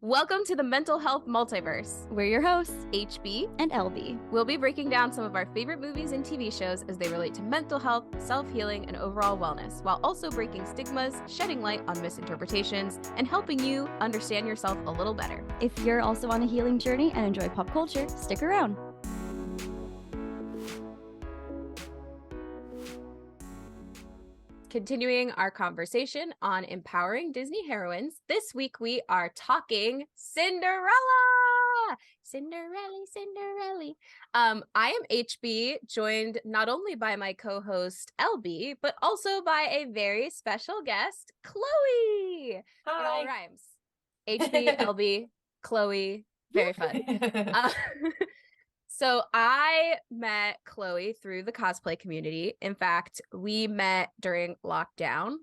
Welcome to the Mental Health Multiverse. We're your hosts, HB and LB. We'll be breaking down some of our favorite movies and TV shows as they relate to mental health, self-healing, and overall wellness, while also breaking stigmas, shedding light on misinterpretations, and helping you understand yourself a little better. If you're also on a healing journey and enjoy pop culture, stick around. Continuing our conversation on empowering Disney heroines, this week we are talking Cinderella! Cinderelly. I am HB, joined not only by my co-host LB, but also by a very special guest, Chloe. Hi. It all rhymes. HB, LB, Chloe, very fun. So I met Chloe through the cosplay community. In fact, we met during lockdown.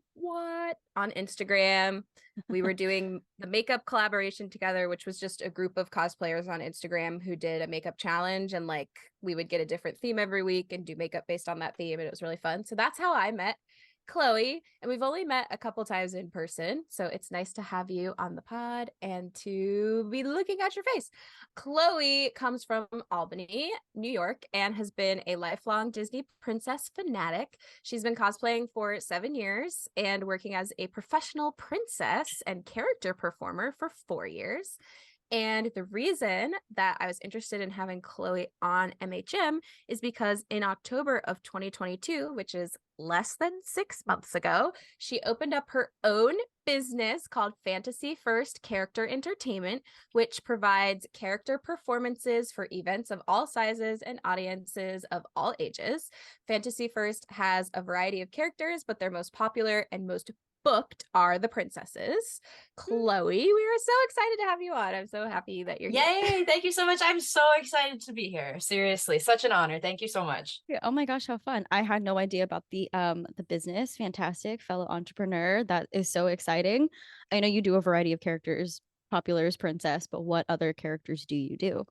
On Instagram. We were doing the makeup collaboration together, which was just a group of cosplayers on Instagram who did a makeup challenge, and like we would get a different theme every week and do makeup based on that theme, and it was really fun. So that's how I met Chloe, and we've only met a couple times in person, so it's nice to have you on the pod and to be looking at your face. Chloe comes from Albany, New York, and has been a lifelong Disney princess fanatic. She's been cosplaying for 7 years and working as a professional princess and character performer for 4 years. And the reason that I was interested in having Chloe on MHM is because in October of 2022, which is less than 6 months ago, she opened up her own business called Fantasy First Character Entertainment, which provides character performances for events of all sizes and audiences of all ages. Fantasy First has a variety of characters, but their most popular and most booked are the princesses. Chloe, we are so excited to have you on. I'm so happy that you're here. Yay! Thank you so much. I'm so excited to be here. Seriously, such an honor. Thank you so much. Yeah, oh my gosh, how fun. I had no idea about the business. Fantastic, fellow entrepreneur. That is so exciting. I know you do a variety of characters, popular as princess, but what other characters do you do?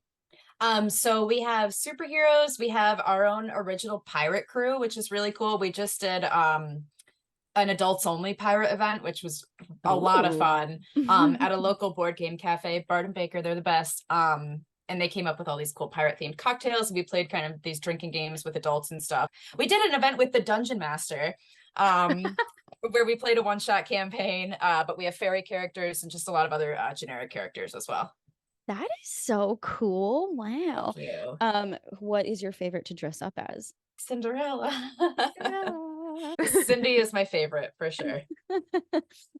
So we have superheroes. We have our own original pirate crew, which is really cool. We just did an adults only pirate event, which was a lot of fun, at a local board game cafe, Bard and Baker. They're the best. And they came up with all these cool pirate themed cocktails. We played kind of these drinking games with adults and stuff. We did an event with the Dungeon Master, where we played a one-shot campaign, but we have fairy characters and just a lot of other generic characters as well. That is so cool. Wow. Thank you. What is your favorite to dress up as? Cinderella. Cinderella. Cindy is my favorite for sure.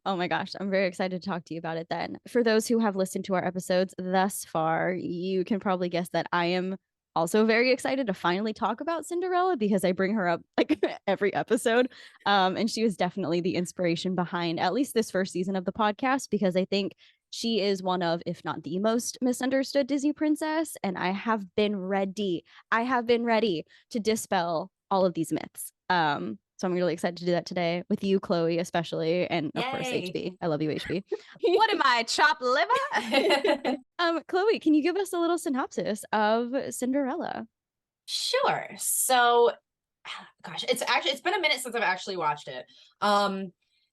Oh my gosh, I'm very excited to talk to you about it then. For those who have listened to our episodes thus far, you can probably guess that I am also very excited to finally talk about Cinderella because I bring her up like every episode. And she was definitely the inspiration behind at least this first season of the podcast, because I think she is one of, if not the most misunderstood Disney princess. And I have been ready to dispel all of these myths. So I'm really excited to do that today with you, Chloe, especially, and of course HB. I love you, HB. What am I, chopped liver? Chloe, can you give us a little synopsis of Cinderella? Sure. So, gosh, it's been a minute since I've actually watched it.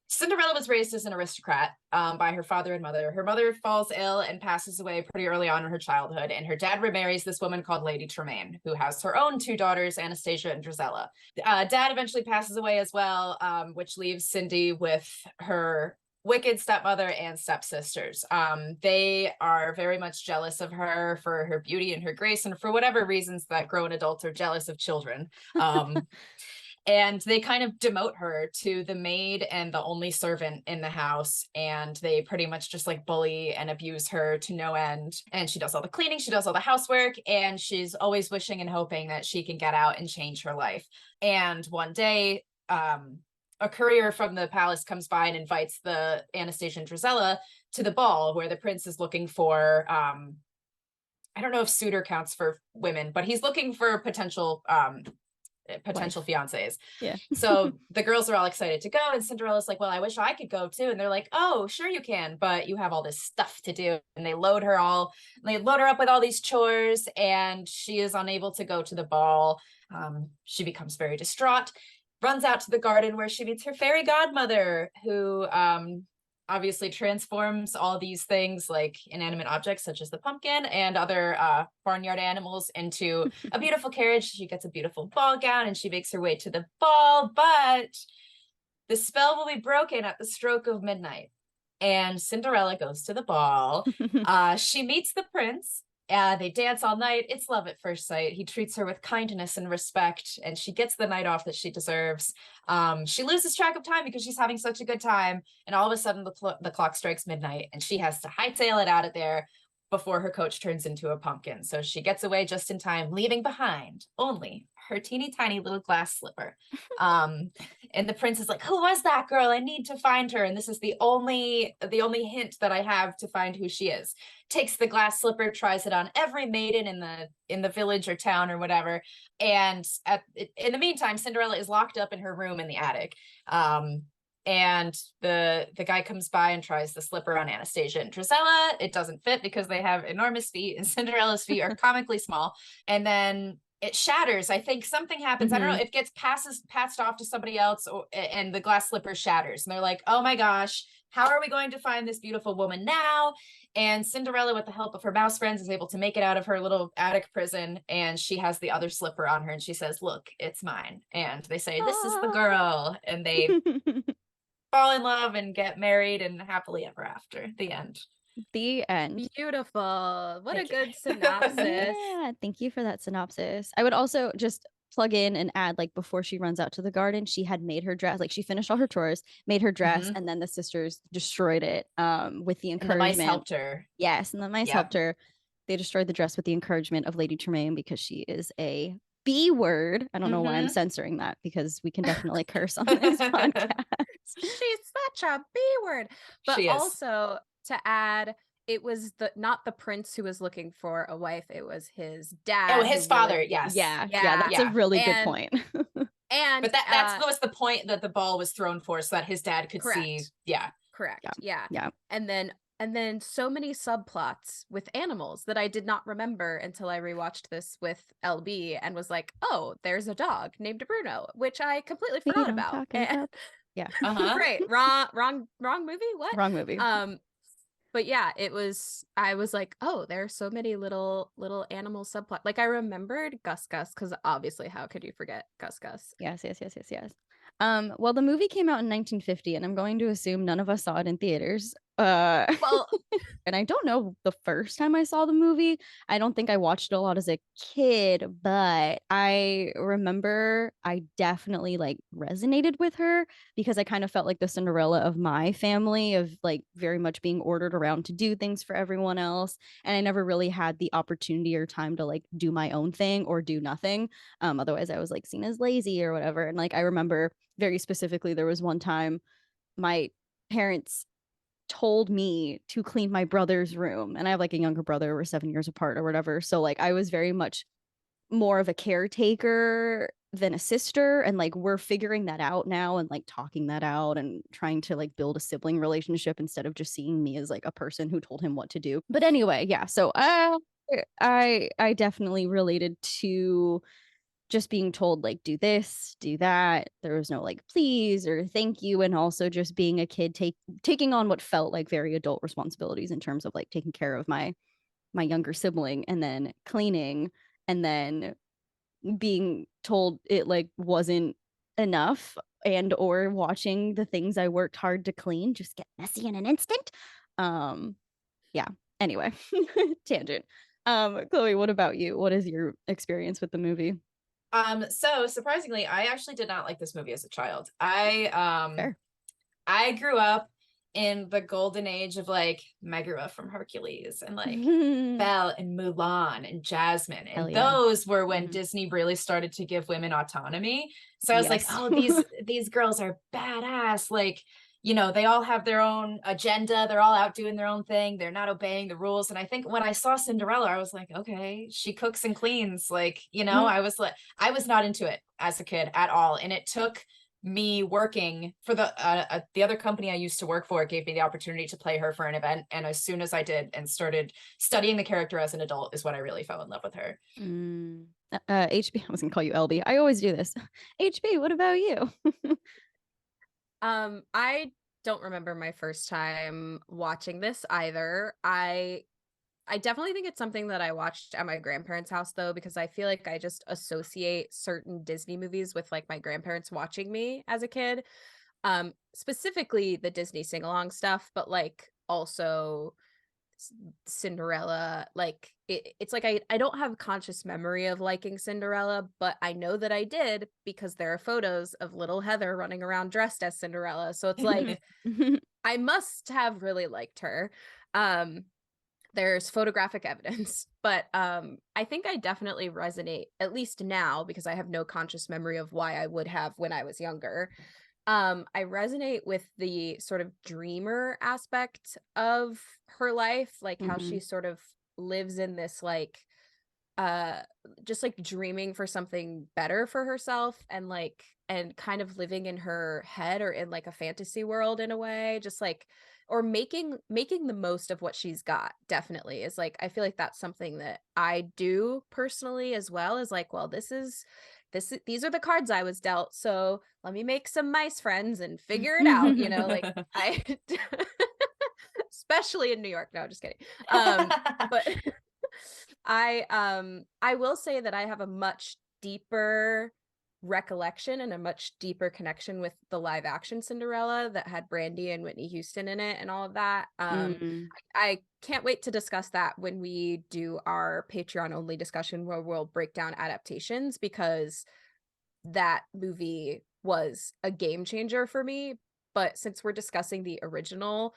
Cinderella was raised as an aristocrat by her father and mother. Her mother falls ill and passes away pretty early on in her childhood, and her dad remarries this woman called Lady Tremaine, who has her own 2 daughters, Anastasia and Drizella. Dad eventually passes away as well, which leaves Cindy with her wicked stepmother and stepsisters. They are very much jealous of her for her beauty and her grace, and for whatever reasons that grown adults are jealous of children. And they kind of demote her to the maid and the only servant in the house. And they pretty much just like bully and abuse her to no end. And she does all the cleaning, she does all the housework, and she's always wishing and hoping that she can get out and change her life. And one day, a courier from the palace comes by and invites the Anastasia and Drizella to the ball where the prince is looking for, I don't know if suitor counts for women, but he's looking for potential fiancés. Yeah. So the girls are all excited to go, and Cinderella's like, well, I wish I could go too. And they're like, oh, sure you can, but you have all this stuff to do. And they load her up with all these chores, and she is unable to go to the ball. She becomes very distraught, runs out to the garden where she meets her fairy godmother, who obviously transforms all these things like inanimate objects such as the pumpkin and other barnyard animals into a beautiful carriage. She gets a beautiful ball gown and she makes her way to the ball, but the spell will be broken at the stroke of midnight. And Cinderella goes to the ball. She meets the prince. They dance all night. It's love at first sight. He treats her with kindness and respect, and she gets the night off that she deserves. She loses track of time because she's having such a good time, and all of a sudden the clock strikes midnight, and she has to hightail it out of there before her coach turns into a pumpkin. So she gets away just in time, leaving behind only her teeny tiny little glass slipper. And the prince is like, who was that girl? I need to find her. And this is the only hint that I have to find who she is. Takes the glass slipper, tries it on every maiden in the village or town or whatever. And in the meantime, Cinderella is locked up in her room in the attic. And the guy comes by and tries the slipper on Anastasia and Drizella. It doesn't fit because they have enormous feet, and Cinderella's feet are comically small. And then it shatters. I think something happens. I don't know. It gets passed off to somebody else, and the glass slipper shatters. And they're like, oh my gosh, how are we going to find this beautiful woman now? And Cinderella, with the help of her mouse friends, is able to make it out of her little attic prison. And she has the other slipper on her. And she says, look, it's mine. And they say, this is the girl. And they fall in love and get married and happily ever after. The end. The end. Beautiful. What Thank a you. good synopsis. Yeah, thank you for that synopsis. I would also just plug in and add, like, before she runs out to the garden, she had made her dress. Like, she finished all her chores, made her dress, and then the sisters destroyed it with the And the encouragement. mice helped her. Yes, and the mice Yep. helped her. They destroyed the dress with the encouragement of Lady Tremaine because she is a B word. I don't know why I'm censoring that, because we can definitely curse on this podcast. She's such a B word. But She is. also, to add, it was not the prince who was looking for a wife, it was his dad. Oh, his father, yes. Yeah, that's a really good point. And but that was the point that the ball was thrown for, so that his dad could see. Yeah. Correct. Yeah. And then so many subplots with animals that I did not remember until I rewatched this with LB and was like, oh, there's a dog named Bruno, which I completely forgot about. Yeah. Great. Wrong movie? What? Wrong movie. But yeah, I was like, oh, there are so many little animal subplot. Like, I remembered Gus Gus, because obviously how could you forget Gus Gus? Yes. Well, the movie came out in 1950, and I'm going to assume none of us saw it in theaters. Well, and I don't know the first time I saw the movie. I don't think I watched it a lot as a kid, but I remember I definitely like resonated with her, because I kind of felt like the Cinderella of my family, of like very much being ordered around to do things for everyone else. And I never really had the opportunity or time to like do my own thing or do nothing. Otherwise I was like seen as lazy or whatever. And like, I remember very specifically, there was one time my parents told me to clean my brother's room, and I have like a younger brother, we're 7 years apart or whatever, so like I was very much more of a caretaker than a sister, and like we're figuring that out now and like talking that out and trying to like build a sibling relationship instead of just seeing me as like a person who told him what to do. But anyway, yeah, so I definitely related to just being told like do this, do that. There was no like please or thank you, and also just being a kid taking on what felt like very adult responsibilities in terms of like taking care of my younger sibling, and then cleaning, and then being told it like wasn't enough, and or watching the things I worked hard to clean just get messy in an instant. Yeah, anyway. Tangent. Chloe, what about you? What is your experience with the movie? So surprisingly, I actually did not like this movie as a child. I grew up in the golden age of like Megara from Hercules and like Belle and Mulan and Jasmine. And those were when Disney really started to give women autonomy. So I was like, oh, these girls are badass. Like, you know, they all have their own agenda. They're all out doing their own thing. They're not obeying the rules. And I think when I saw Cinderella, I was like, okay, she cooks and cleans. Like, you know, I was not into it as a kid at all. And it took me working for the other company I used to work for, gave me the opportunity to play her for an event. And as soon as I did and started studying the character as an adult is when I really fell in love with her. HB, I was gonna call you LB. I always do this. HB, what about you? I don't remember my first time watching this either. I definitely think it's something that I watched at my grandparents' house, though, because I feel like I just associate certain Disney movies with like my grandparents watching me as a kid. Specifically the Disney sing-along stuff, but like also Cinderella. Like it's like I don't have conscious memory of liking Cinderella, but I know that I did because there are photos of little Heather running around dressed as Cinderella. So it's like I must have really liked her. There's photographic evidence, but I think I definitely resonate, at least now, because I have no conscious memory of why I would have when I was younger. I resonate with the sort of dreamer aspect of her life, like how she sort of lives in this like just like dreaming for something better for herself, and like and kind of living in her head or in like a fantasy world in a way, just like, or making the most of what she's got. Definitely is like, I feel like that's something that I do personally as well, is like, well, these are the cards I was dealt, so let me make some mice friends and figure it out, you know, like I especially in New York. No, just kidding. But I will say that I have a much deeper recollection and a much deeper connection with the live action Cinderella that had Brandy and Whitney Houston in it and all of that. I can't wait to discuss that when we do our Patreon only discussion, where we'll break down adaptations, because that movie was a game changer for me. But since we're discussing the original,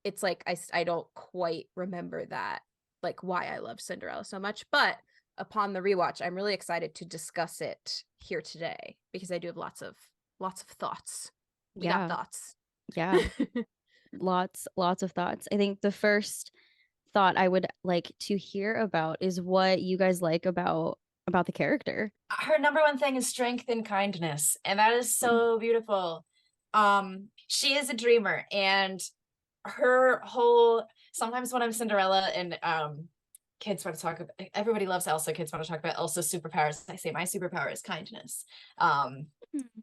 it's like I don't quite remember that, like why I love Cinderella so much. But upon the rewatch, I'm really excited to discuss it here today, because I do have lots of thoughts. We got thoughts. Yeah. lots of thoughts. I think the first thought I would like to hear about is what you guys like about the character. Her number one thing is strength and kindness, and that is so beautiful. She is a dreamer, and her whole, sometimes when I'm Cinderella and kids want to talk about, everybody loves Elsa, kids want to talk about Elsa's superpowers, I say my superpower is kindness,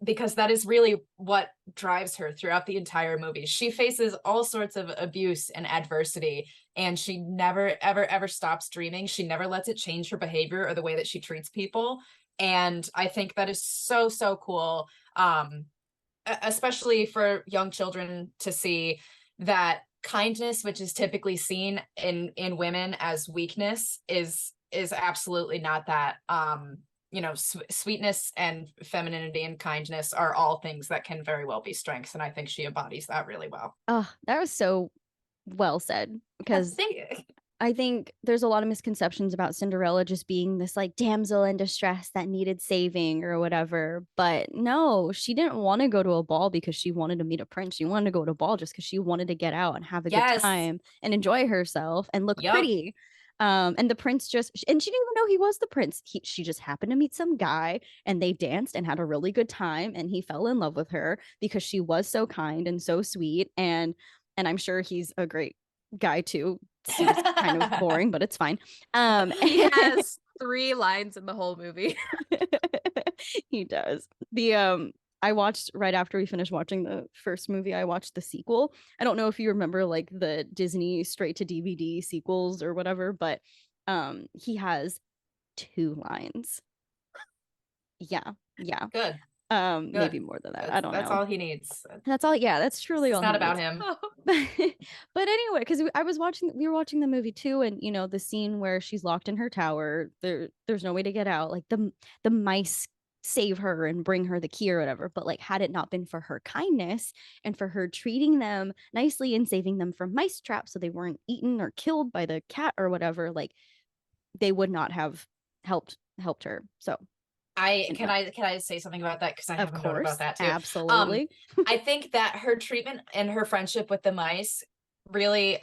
because that is really what drives her throughout the entire movie. She faces all sorts of abuse and adversity, and she never ever stops dreaming. She never lets it change her behavior or the way that she treats people, and I think that is so cool, especially for young children to see that kindness, which is typically seen in women as weakness, is absolutely not that. You know, sweetness and femininity and kindness are all things that can very well be strengths, and I think she embodies that really well. Oh, that was so well said, because I think there's a lot of misconceptions about Cinderella just being this like damsel in distress that needed saving or whatever. But no, she didn't want to go to a ball because she wanted to meet a prince. She wanted to go to a ball just because she wanted to get out and have a good time and enjoy herself and look pretty. And the prince just, and she didn't even know he was the prince. She just happened to meet some guy, and they danced and had a really good time, and he fell in love with her because she was so kind and so sweet. And I'm sure he's a great guy too. Seems kind of boring, but it's fine. He has 3 lines in the whole movie. He does. I watched, right after we finished watching the first movie, I watched the sequel. I don't know if you remember like the Disney straight to DVD sequels or whatever, but he has 2 lines. Yeah. Good. Maybe more than that. I don't know. That's all he needs. That's all. Yeah, that's truly all. It's not about him. But anyway, because we were watching the movie too, and you know the scene where she's locked in her tower. There's no way to get out. Like the mice save her and bring her the key or whatever. But like, had it not been for her kindness and for her treating them nicely and saving them from mice traps so they weren't eaten or killed by the cat or whatever, like they would not have helped her. So. Can I say something about that, because I have a note about that too. Absolutely. I think that her treatment and her friendship with the mice really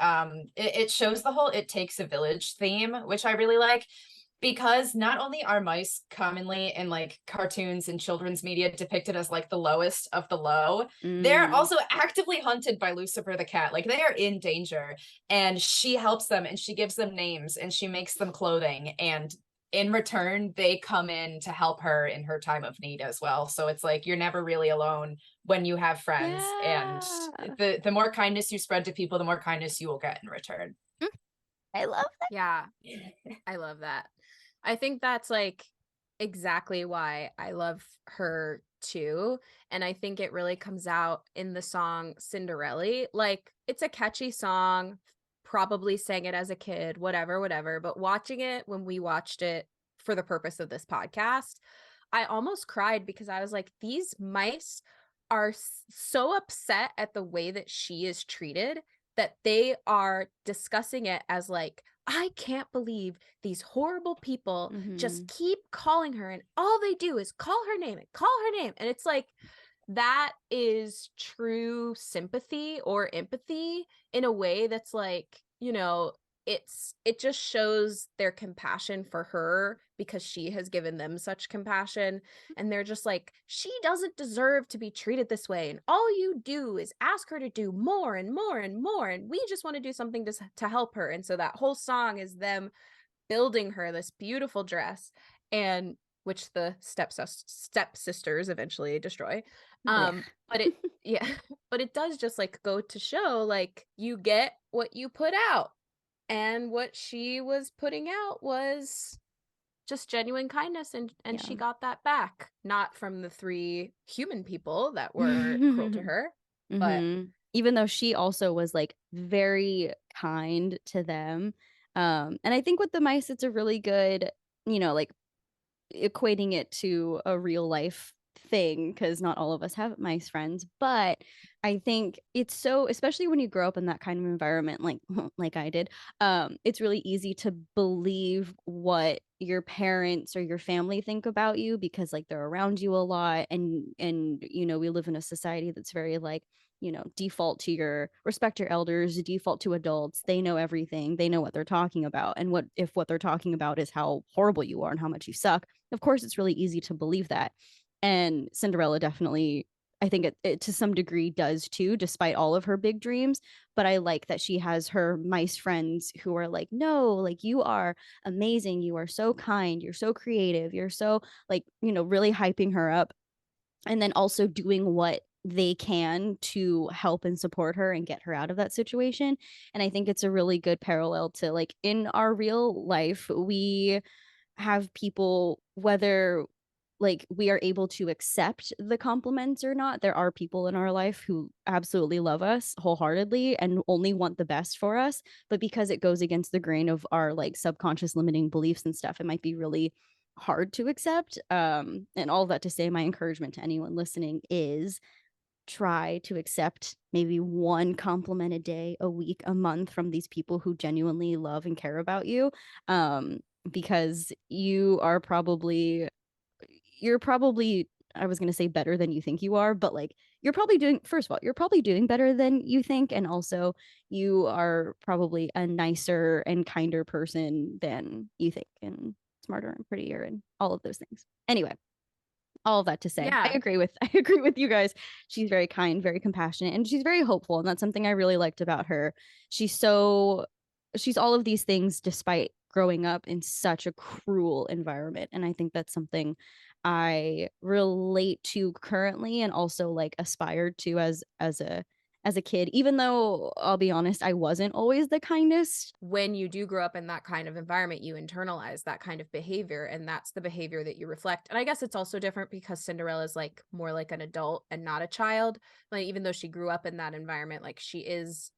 it shows the whole "it takes a village" theme, which I really like, because not only are mice commonly in like cartoons and children's media depicted as like the lowest of the low, they're also actively hunted by Lucifer the cat. Like they are in danger, and she helps them, and she gives them names, and she makes them clothing, and in return, they come in to help her in her time of need as well. So it's like you're never really alone when you have friends. And the more kindness you spread to people, the more kindness you will get in return. I love that. Yeah, I love that. I think that's like exactly why I love her too. And I think it really comes out in the song Cinderelly. Like, it's a catchy song, probably sang it as a kid, whatever. But watching it, when we watched it for the purpose of this podcast, I almost cried because I was like, these mice are so upset at the way that she is treated that they are discussing it as like, I can't believe these horrible people just keep calling her, and all they do is call her name and call her name. And it's like, that is true sympathy or empathy in a way that's like, you know, it just shows their compassion for her because she has given them such compassion, and they're just like, she doesn't deserve to be treated this way, and all you do is ask her to do more and more and more, and we just want to do something to help her. And so that whole song is them building her this beautiful dress, and which the stepsisters eventually destroy. But it yeah, but it does just like go to show, like, you get what you put out. And what she was putting out was just genuine kindness, and she got that back, not from the 3 human people that were cruel to her, but even though she also was like very kind to them. And I think with the mice, it's a really good, you know, like equating it to a real life thing, because not all of us have mice friends, but I think it's so, especially when you grow up in that kind of environment, like I did, it's really easy to believe what your parents or your family think about you, because like they're around you a lot, and you know, we live in a society that's very like, you know, default to your respect your elders, default to adults, they know everything, they know what they're talking about, and what they're talking about is how horrible you are and how much you suck. Of course it's really easy to believe that, and Cinderella definitely, I think it to some degree does too, despite all of her big dreams. But I like that she has her mice friends who are like, no, like, you are amazing, you are so kind, you're so creative, you're so, like, you know, really hyping her up, and then also doing what they can to help and support her and get her out of that situation. And I think it's a really good parallel to, like, in our real life, we have people, whether like we are able to accept the compliments or not, there are people in our life who absolutely love us wholeheartedly and only want the best for us, but because it goes against the grain of our like subconscious limiting beliefs and stuff, it might be really hard to accept. And all of that to say, my encouragement to anyone listening is try to accept maybe one compliment a day, a week, a month from these people who genuinely love and care about you. Because you're probably, I was going to say better than you think you are, but like, you're probably doing, first of all, you're probably doing better than you think, and also you are probably a nicer and kinder person than you think, and smarter and prettier and all of those things. Anyway, all of that to say, I agree with you guys. She's very kind, very compassionate, and she's very hopeful, and that's something I really liked about her. She's all of these things despite growing up in such a cruel environment, and I think that's something I relate to currently, and also like aspired to as a kid, even though I'll be honest, I wasn't always the kindest. When you do grow up in that kind of environment, you internalize that kind of behavior, and that's the behavior that you reflect. And I guess it's also different because Cinderella is like more like an adult and not a child. Like, even though she grew up in that environment, like, she is,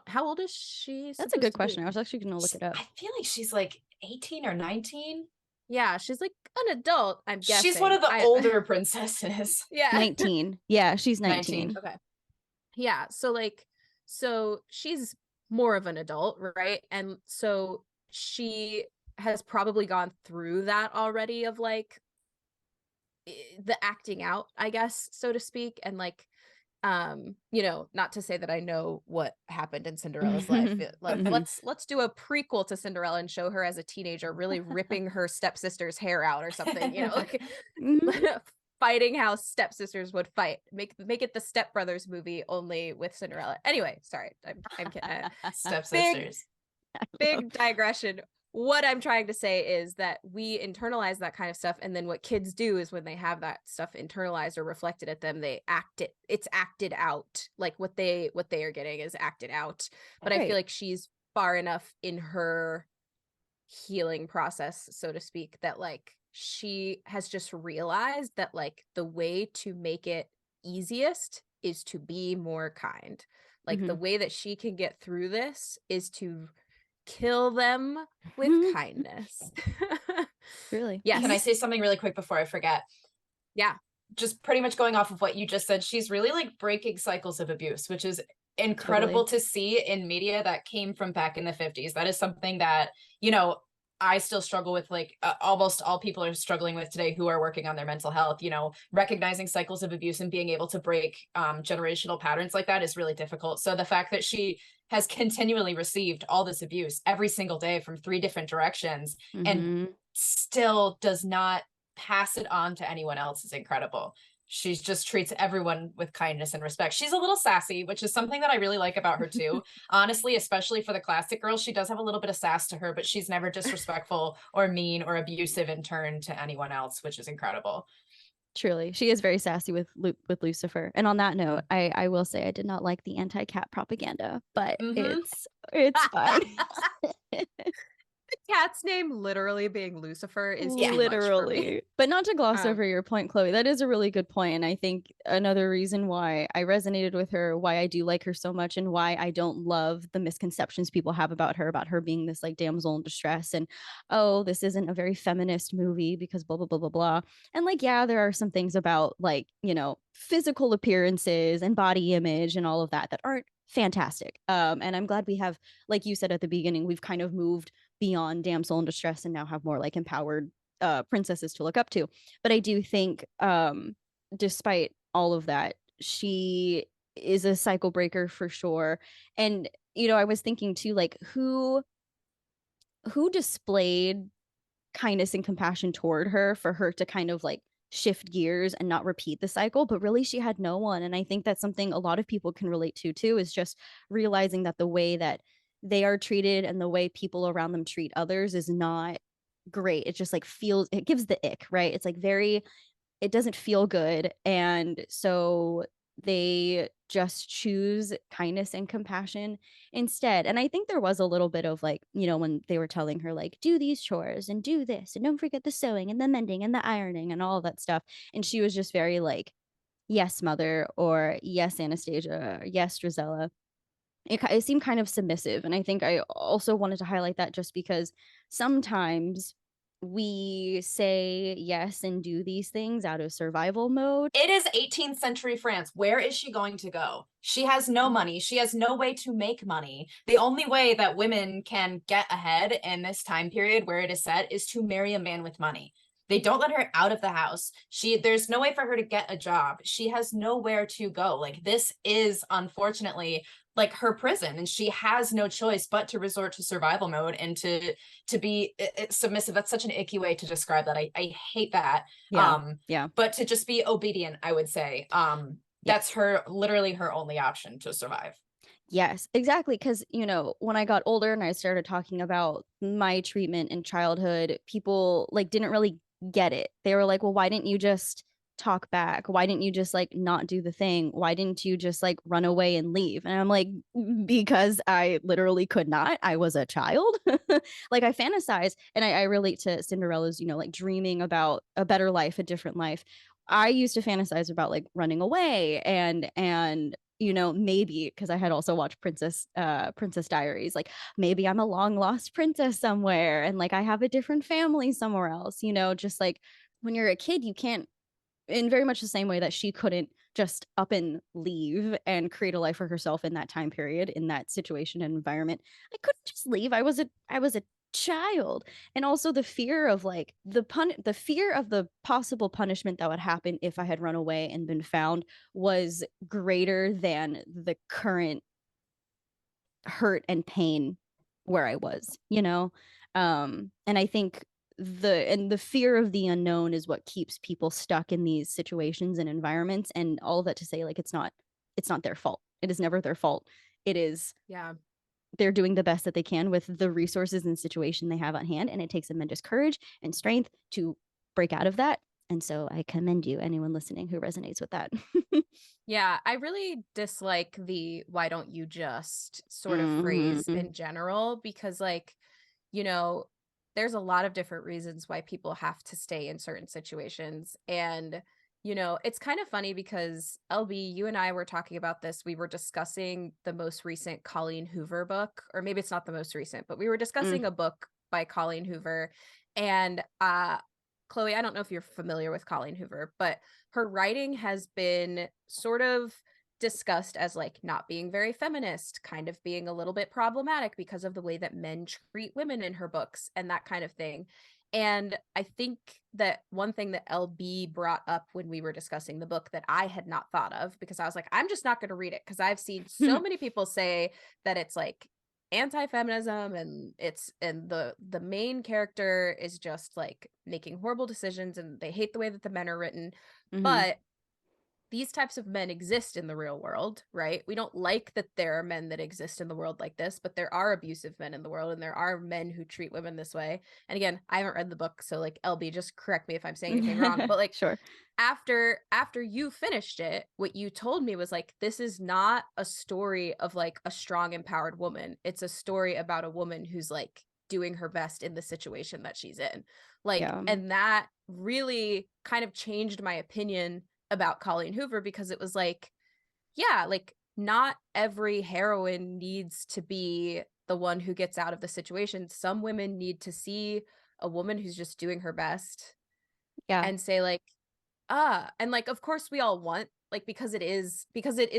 how old is she? That's a good question. I was actually going to look it up. I feel like she's like 18 or 19. Yeah, she's like an adult, I'm guessing. She's one of the older princesses. Yeah. 19. Yeah, she's 19. Okay. Yeah, so she's more of an adult, right? And so she has probably gone through that already, of like the acting out, I guess, so to speak. And like, you know, not to say that I know what happened in Cinderella's life. Let's do a prequel to Cinderella and show her as a teenager really ripping her stepsister's hair out or something, you know, like fighting how stepsisters would fight. Make it the Step Brothers movie, only with Cinderella. Anyway, sorry, I'm kidding. Stepsisters. Big digression. what I'm trying to say is that we internalize that kind of stuff, and then what kids do is when they have that stuff internalized or reflected at them, it's acted out. Like what they are getting is acted out. But I feel like she's far enough in her healing process, so to speak, that like she has just realized that like the way to make it easiest is to be more kind. Like the way that she can get through this is to kill them with kindness. Really? Yes. Can I say something really quick before I forget? Yeah. Just pretty much going off of what you just said, she's really like breaking cycles of abuse, which is incredible to see in media that came from back in the 50s. That is something that, you know, I still struggle with, like almost all people are struggling with today who are working on their mental health. You know, recognizing cycles of abuse and being able to break generational patterns like that is really difficult. So the fact that she has continually received all this abuse every single day from 3 different directions and still does not pass it on to anyone else is incredible. She just treats everyone with kindness and respect. She's a little sassy, which is something that I really like about her too. Honestly, especially for the classic girls, she does have a little bit of sass to her, but she's never disrespectful or mean or abusive in turn to anyone else, which is incredible. Truly, she is very sassy with Lucifer. And on that note, I will say I did not like the anti-cat propaganda, but it's fine. The cat's name literally being Lucifer is literally. But not to gloss over your point, Chloe, that is a really good point. And I think another reason why I resonated with her, why I do like her so much, and why I don't love the misconceptions people have about her being this like damsel in distress and, oh, this isn't a very feminist movie because blah blah blah blah blah. And like, yeah, there are some things about like, you know, physical appearances and body image and all of that that aren't fantastic. And I'm glad we have, like you said at the beginning, we've kind of moved beyond damsel in distress and now have more like empowered princesses to look up to. But I do think despite all of that, she is a cycle breaker for sure. And you know, I was thinking too, like who displayed kindness and compassion toward her for her to kind of like shift gears and not repeat the cycle, but really she had no one. And I think that's something a lot of people can relate to too, is just realizing that the way that they are treated and the way people around them treat others is not great. It just like feels, it gives the ick, right? It's like very, it doesn't feel good. And so they just choose kindness and compassion instead. And I think there was a little bit of like, you know, when they were telling her like, do these chores and do this and don't forget the sewing and the mending and the ironing and all of that stuff. And she was just very like, yes, mother, or yes, Anastasia, or yes, Drizella. It seemed kind of submissive. And I think I also wanted to highlight that just because sometimes we say yes and do these things out of survival mode. It is 18th century France. Where is she going to go? She has no money. She has no way to make money. The only way that women can get ahead in this time period where it is set is to marry a man with money. They don't let her out of the house. There's no way for her to get a job. She has nowhere to go. Like, this is unfortunately like her prison, and she has no choice but to resort to survival mode and to be submissive. That's such an icky way to describe that. I hate that. Yeah. But to just be obedient, I would say. That's literally her only option to survive. Yes, exactly. Because, you know, when I got older and I started talking about my treatment in childhood, people like didn't really get it. They were like, well, why didn't you just talk back? Why didn't you just like not do the thing? Why didn't you just like run away and leave? And I'm like, because I literally could not. I was a child. Like I fantasize, and I relate to Cinderella's, you know, like dreaming about a better life, a different life. I used to fantasize about like running away and you know, maybe because I had also watched Princess Diaries, like maybe I'm a long lost princess somewhere and like I have a different family somewhere else, you know, just like when you're a kid, you can't, in very much the same way that she couldn't just up and leave and create a life for herself in that time period, in that situation and environment. I couldn't just leave. I was a child. And also the fear of like the fear of the possible punishment that would happen if I had run away and been found was greater than the current hurt and pain where I was, you know. And I think the fear of the unknown is what keeps people stuck in these situations and environments. And all of that to say, like, it's not their fault. It is never their fault. It is they're doing the best that they can with the resources and situation they have on hand. And it takes tremendous courage and strength to break out of that. And so I commend you, anyone listening who resonates with that. Yeah, I really dislike the "why don't you just" sort of phrase in general, because like, you know, there's a lot of different reasons why people have to stay in certain situations. And, you know, it's kind of funny because LB, you and I were talking about this. We were discussing the most recent Colleen Hoover book, or maybe it's not the most recent, but we were discussing a book by Colleen Hoover. And Chloe, I don't know if you're familiar with Colleen Hoover, but her writing has been sort of discussed as like not being very feminist, kind of being a little bit problematic because of the way that men treat women in her books and that kind of thing. And I think that one thing that LB brought up when we were discussing the book that I had not thought of, because I was like, I'm just not going to read it because I've seen so many people say that it's like anti-feminism and the main character is just like making horrible decisions and they hate the way that the men are written. But these types of men exist in the real world, right? We don't like that there are men that exist in the world like this, but there are abusive men in the world and there are men who treat women this way. And again, I haven't read the book, so like LB, just correct me if I'm saying anything wrong. But like, sure. After you finished it, what you told me was like, this is not a story of like a strong, empowered woman. It's a story about a woman who's like doing her best in the situation that she's in. Like, and that really kind of changed my opinion about Colleen Hoover, because it was like, yeah, like not every heroine needs to be the one who gets out of the situation. Some women need to see a woman who's just doing her best and say like, and like, of course we all want, like, because it is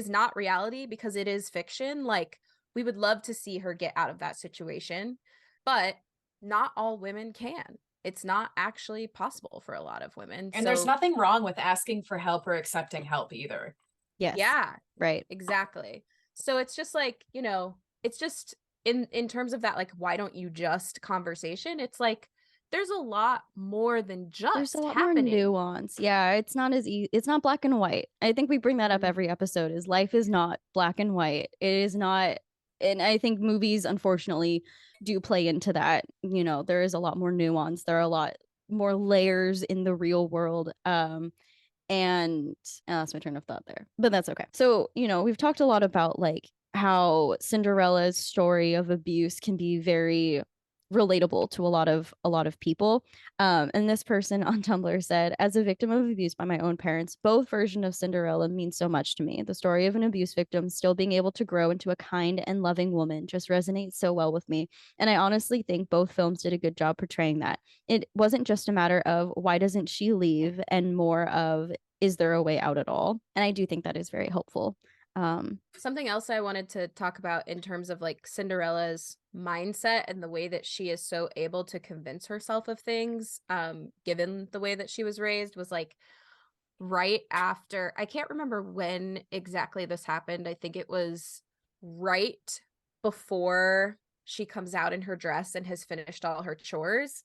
not reality, because it is fiction, like we would love to see her get out of that situation, but not all women can. It's not actually possible for a lot of women. And there's nothing wrong with asking for help or accepting help either. Yes. Yeah. Right. Exactly. So it's just like, you know, it's just in terms of that, like, why don't you just conversation? It's like, there's a lot more than just there's a lot happening. more nuance. Yeah, it's not as it's not black and white. I think we bring that up every episode, is life is not black and white. It is not. And I think movies, unfortunately, do play into that. You know, there is a lot more nuance. There are a lot more layers in the real world. And I lost my train of thought there, but that's okay. So, you know, we've talked a lot about like how Cinderella's story of abuse can be very relatable to a lot of people. And this person on Tumblr said, as a victim of abuse by my own parents, both versions of Cinderella mean so much to me. The story of an abuse victim still being able to grow into a kind and loving woman just resonates so well with me. And I honestly think both films did a good job portraying that. It wasn't just a matter of why doesn't she leave, and more of, is there a way out at all? And I do think that is very helpful. Something else I wanted to talk about in terms of like Cinderella's mindset and the way that she is so able to convince herself of things, given the way that she was raised, was like right after, I can't remember when exactly this happened. I think it was right before she comes out in her dress and has finished all her chores,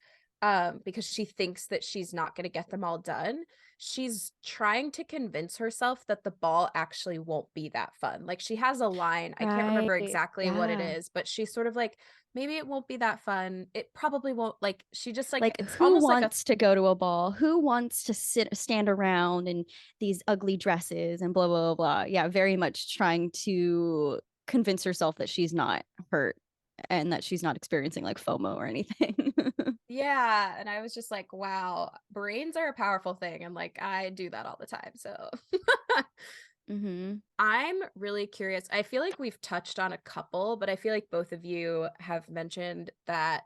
because she thinks that she's not going to get them all done. She's trying to convince herself that the ball actually won't be that fun. Like, she has a line, I can't remember exactly what it is, but she's sort of like, maybe it won't be that fun. It probably won't. Like, she just like it's who almost wants to go to a ball? Who wants to stand around in these ugly dresses and blah, blah, blah, blah. Yeah, very much trying to convince herself that she's not hurt and that she's not experiencing like FOMO or anything. Yeah. And I was just like, wow, brains are a powerful thing. And like, I do that all the time. So I'm really curious. I feel like we've touched on a couple, but I feel like both of you have mentioned that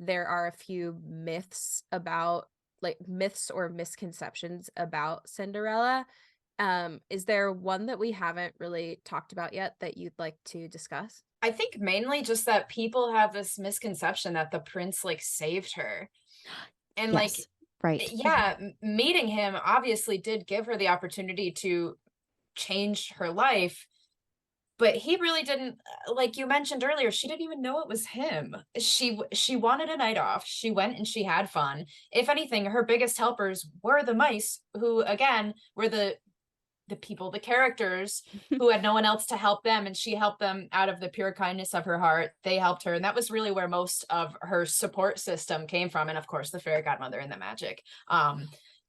there are a few myths about, like, myths or misconceptions about Cinderella. Is there one that we haven't really talked about yet that you'd like to discuss? I think mainly just that people have this misconception that the prince like saved her. And yes, like, right. Yeah, meeting him obviously did give her the opportunity to change her life, but he really didn't, like you mentioned earlier, she didn't even know it was him. She wanted a night off. She went and she had fun. If anything, her biggest helpers were the mice, who again were the the people, the characters who had no one else to help them, and she helped them out of the pure kindness of her heart. They helped her, and that was really where most of her support system came from, and of course the fairy godmother and the magic.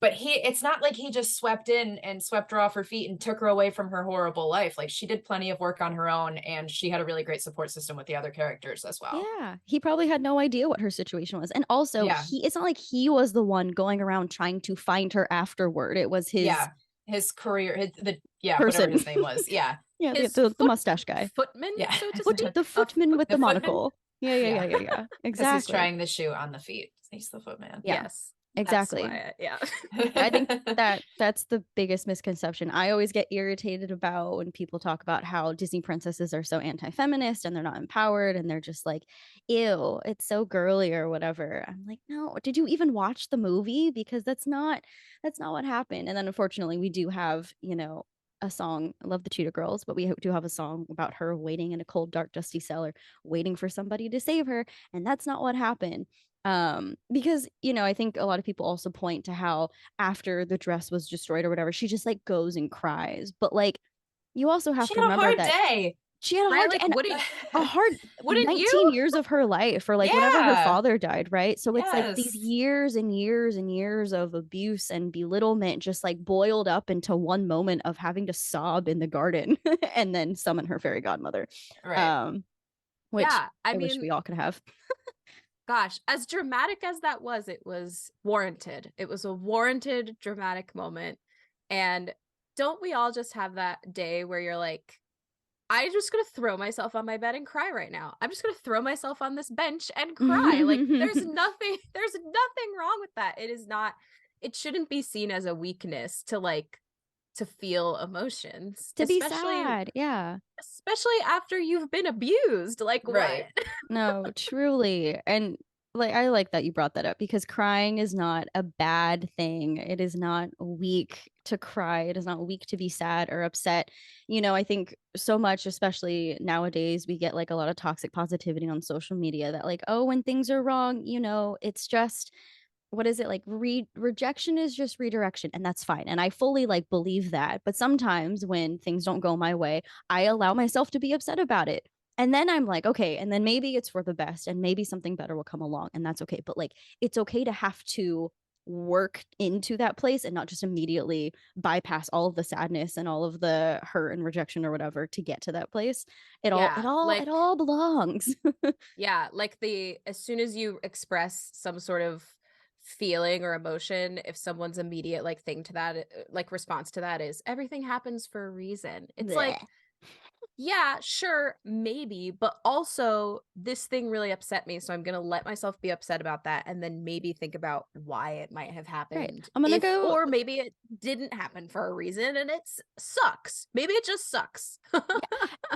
But it's not like he just swept in and swept her off her feet and took her away from her horrible life. Like, she did plenty of work on her own, and she had a really great support system with the other characters as well. Yeah, he probably had no idea what her situation was. And also, Yeah. it's not like he was the one going around trying to find her afterward. It was his career, person. whatever his name was. Yeah. Yeah, the mustache guy. Footman? Yeah. So to the speak? footman with the footman? monocle. Yeah. Because Exactly. he's trying the shoe on the feet. He's the footman. Yeah. Yes. Exactly. Yeah. I think that's the biggest misconception. I always get irritated about when people talk about how Disney princesses are so anti-feminist and they're not empowered and they're just like, ew, it's so girly or whatever. I'm like, no, did you even watch the movie? Because that's not what happened. And then unfortunately we do have, a song. I love the Cheetah Girls, but we do have a song about her waiting in a cold, dark, dusty cellar, waiting for somebody to save her. And that's not what happened. Because I think a lot of people also point to how after the dress was destroyed or whatever, she just like goes and cries. But like, you also have to remember that day. she had a hard day, and a hard 19 years of her life, or like whenever her father died, right? So it's like these years and years and years of abuse and belittlement just like boiled up into one moment of having to sob in the garden and then summon her fairy godmother. Right. Which I wish we all could have. Gosh, as dramatic as that was, it was warranted. It was a warranted dramatic moment. And don't we all just have that day where you're like, I'm just going to throw myself on my bed and cry right now. I'm just going to throw myself on this bench and cry. Like, there's nothing wrong with that. It shouldn't be seen as a weakness to feel emotions, to be sad. Yeah. Especially after you've been abused. Like, right. What? No, truly. And like, I like that you brought that up, because crying is not a bad thing. It is not weak to cry. It is not weak to be sad or upset. I think so much, especially nowadays, we get like a lot of toxic positivity on social media that like, oh, when things are wrong, it's just, what is it, like rejection is just redirection, and that's fine. And I fully like believe that. But sometimes when things don't go my way, I allow myself to be upset about it. And then I'm like, okay, and then maybe it's for the best and maybe something better will come along, and that's okay. But like, it's okay to have to work into that place and not just immediately bypass all of the sadness and all of the hurt and rejection or whatever to get to that place. It all belongs. Yeah, like as soon as you express some sort of feeling or emotion, if someone's immediate like thing to that, like response to that is everything happens for a reason. It's Blech. like, yeah, sure, maybe, but also this thing really upset me, so I'm gonna let myself be upset about that and then maybe think about why it might have happened. Right. I'm gonna go, or maybe it didn't happen for a reason and it sucks. Maybe it just sucks.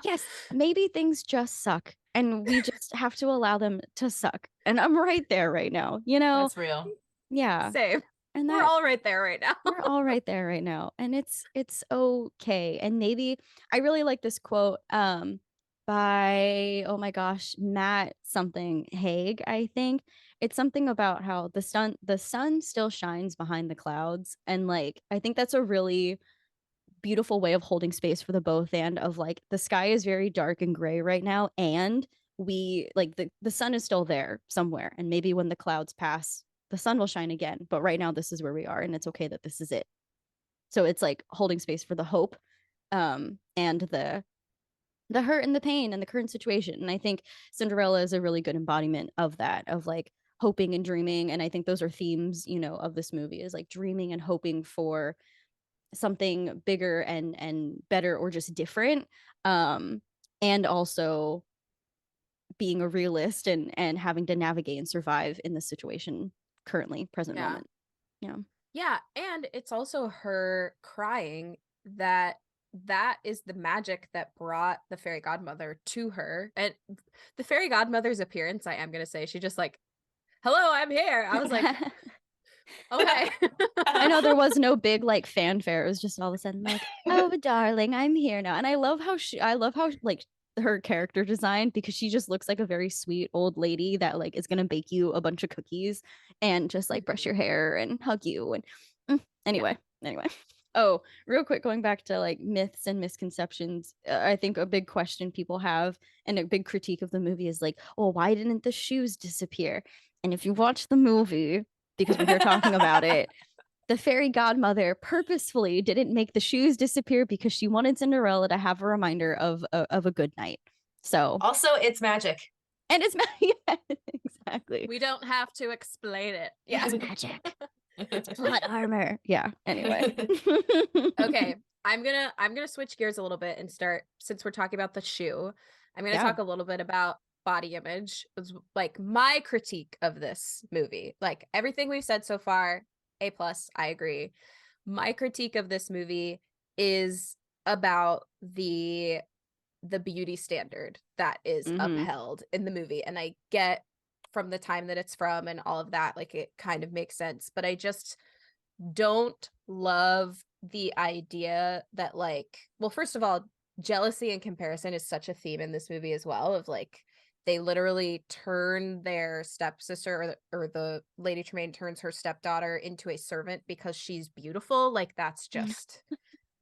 Yes, maybe things just suck and we just have to allow them to suck. And I'm right there right now, That's real. Yeah. Same. And we're all right there right now. We're all right there right now. And it's okay. And maybe I really like this quote by, oh my gosh, Matt something Haig, I think. It's something about how the sun still shines behind the clouds. And like, I think that's a really beautiful way of holding space for the both and of like, the sky is very dark and gray right now, and we like the sun is still there somewhere, and maybe when the clouds pass the sun will shine again, but right now this is where we are, and it's okay that this is it. So it's like holding space for the hope and the hurt and the pain and the current situation. And I think Cinderella is a really good embodiment of that, of like hoping and dreaming. And I think those are themes of this movie, is like dreaming and hoping for something bigger and better, or just different, and also being a realist and having to navigate and survive in this situation currently, present moment. Yeah, and it's also her crying that is the magic that brought the fairy godmother to her. And the fairy godmother's appearance, I am gonna say, she just like, hello, I'm here. I was like, okay. I know there was no big like fanfare. It was just all of a sudden like, oh darling, I'm here now. And I love how like her character design, because she just looks like a very sweet old lady that like is gonna bake you a bunch of cookies and just like brush your hair and hug you and anyway. Oh, real quick, going back to like myths and misconceptions, I think a big question people have and a big critique of the movie is like, well, why didn't the shoes disappear? And if you watch the movie, because we're here talking about it, the fairy godmother purposefully didn't make the shoes disappear because she wanted Cinderella to have a reminder of a good night. So, Also, it's magic. and it's yeah, exactly. We don't have to explain it. Yeah. It's magic. It's plot armor. Yeah. Anyway. Okay. I'm gonna switch gears a little bit and start, since we're talking about the shoe, I'm gonna Yeah. talk a little bit about body image. It's like my critique of this movie. Like everything we've said so far, A+, I agree. My critique of this movie is about the beauty standard that is upheld in the movie. And I get from the time that it's from and all of that, like it kind of makes sense, but I just don't love the idea that, like, well, first of all, jealousy and comparison is such a theme in this movie as well, of like they literally turn their stepsister, or the Lady Tremaine turns her stepdaughter into a servant because she's beautiful. Like that's just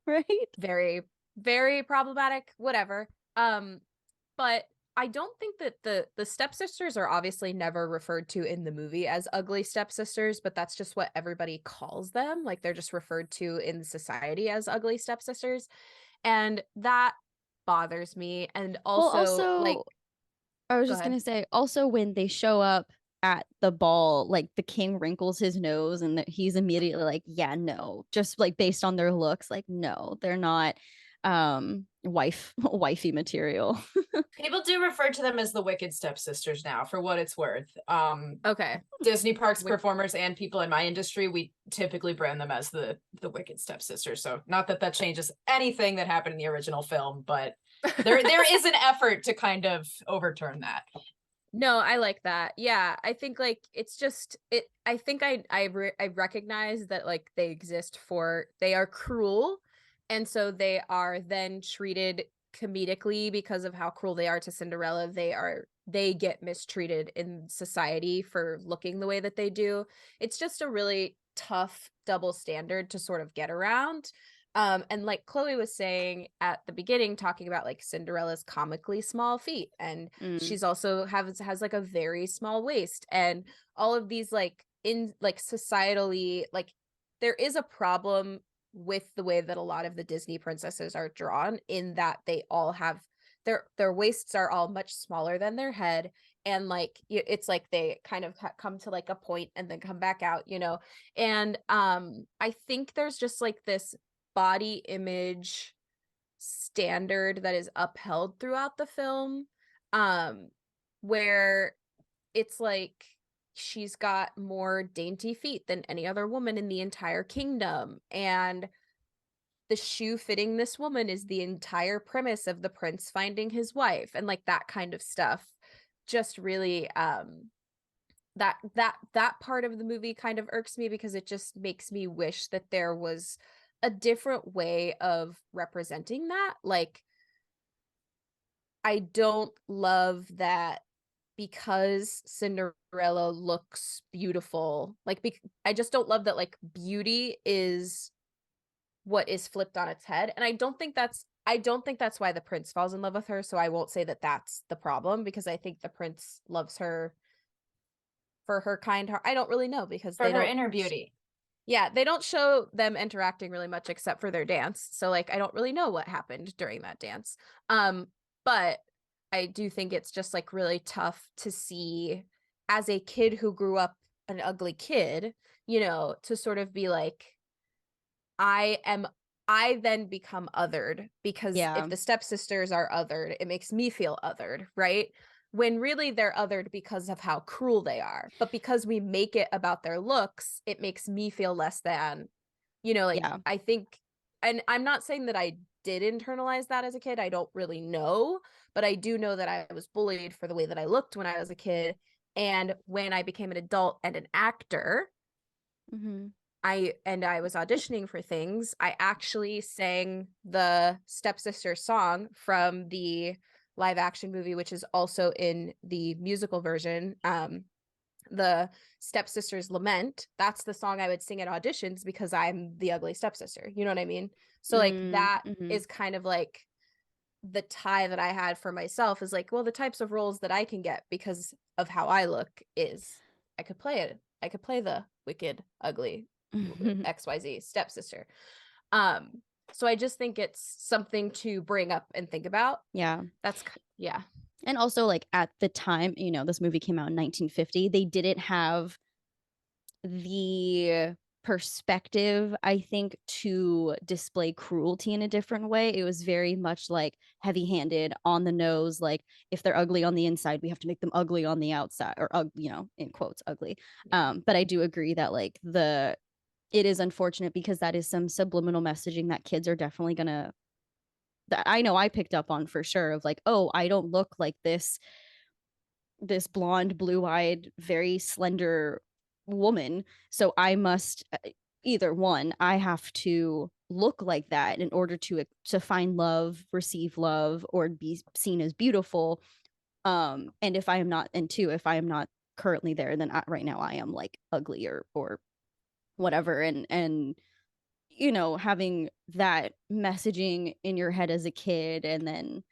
Right. very, very problematic, whatever. But I don't think that the stepsisters are obviously never referred to in the movie as ugly stepsisters, but that's just what everybody calls them. Like they're just referred to in society as ugly stepsisters. And that bothers me. And Well, also, like, I was go just ahead. gonna say, also when they show up at the ball, like the king wrinkles his nose and he's immediately like, yeah, no, just like based on their looks, like, no, they're not wifey material. People do refer to them as the Wicked Stepsisters now, for what it's worth. Okay. Disney parks performers and people in my industry, we typically brand them as the Wicked Stepsisters. So not that that changes anything that happened in the original film, but there is an effort to kind of overturn that. No, I like that. Yeah, I think like it's just it. I think I recognize that like they exist for, they are cruel, and so they are then treated comedically because of how cruel they are to Cinderella. They get mistreated in society for looking the way that they do. It's just a really tough double standard to sort of get around. And like Chloe was saying at the beginning, talking about like Cinderella's comically small feet, and she's also has like a very small waist, and all of these like in like societally, like there is a problem with the way that a lot of the Disney princesses are drawn, in that they all have their waists are all much smaller than their head, and like it's like they kind of come to like a point and then come back out, you know. And I think there's just like this body image standard that is upheld throughout the film, where it's like she's got more dainty feet than any other woman in the entire kingdom, and the shoe fitting this woman is the entire premise of the prince finding his wife, and like that kind of stuff just really that part of the movie kind of irks me, because it just makes me wish that there was a different way of representing that. Like I don't love that because Cinderella looks beautiful. Like I just don't love that like beauty is what is flipped on its head. And I don't think that's why the prince falls in love with her, so I won't say that that's the problem, because I think the prince loves her for her kind heart. I don't really know, because For they her don't inner beauty. Yeah, they don't show them interacting really much except for their dance. So like I don't really know what happened during that dance. But I do think it's just like really tough to see as a kid who grew up an ugly kid, you know, to sort of be like I then become othered, because Yeah. if the stepsisters are othered, it makes me feel othered, right? When really they're othered because of how cruel they are. But because we make it about their looks, it makes me feel less than, you know, like Yeah. I think, and I'm not saying that I did internalize that as a kid. I don't really know, but I do know that I was bullied for the way that I looked when I was a kid. And when I became an adult and an actor, I was auditioning for things, I actually sang the stepsister song from the live action movie, which is also in the musical version. the stepsister's lament, that's the song I would sing at auditions because I'm the ugly stepsister. You know what I mean? So like that is kind of like the tie that I had for myself, is like, well, the types of roles that I can get because of how I look is I could play it. I could play the wicked, ugly XYZ stepsister. So I just think it's something to bring up and think about. Yeah. Yeah. And also, like, at the time, you know, this movie came out in 1950, they didn't have the perspective, I think, to display cruelty in a different way. It was very much like heavy-handed, on the nose, like, if they're ugly on the inside, we have to make them ugly on the outside, or you know, in quotes, ugly. But I do agree that like it is unfortunate because that is some subliminal messaging that kids are definitely gonna, that I know I picked up on for sure, of like, oh, I don't look like this blonde, blue-eyed, very slender woman, so I must, either one, I have to look like that in order to find love, receive love, or be seen as beautiful. And if I am not, and two, if I am not currently there, then right now I am like ugly or whatever. And you know, having that messaging in your head as a kid, and then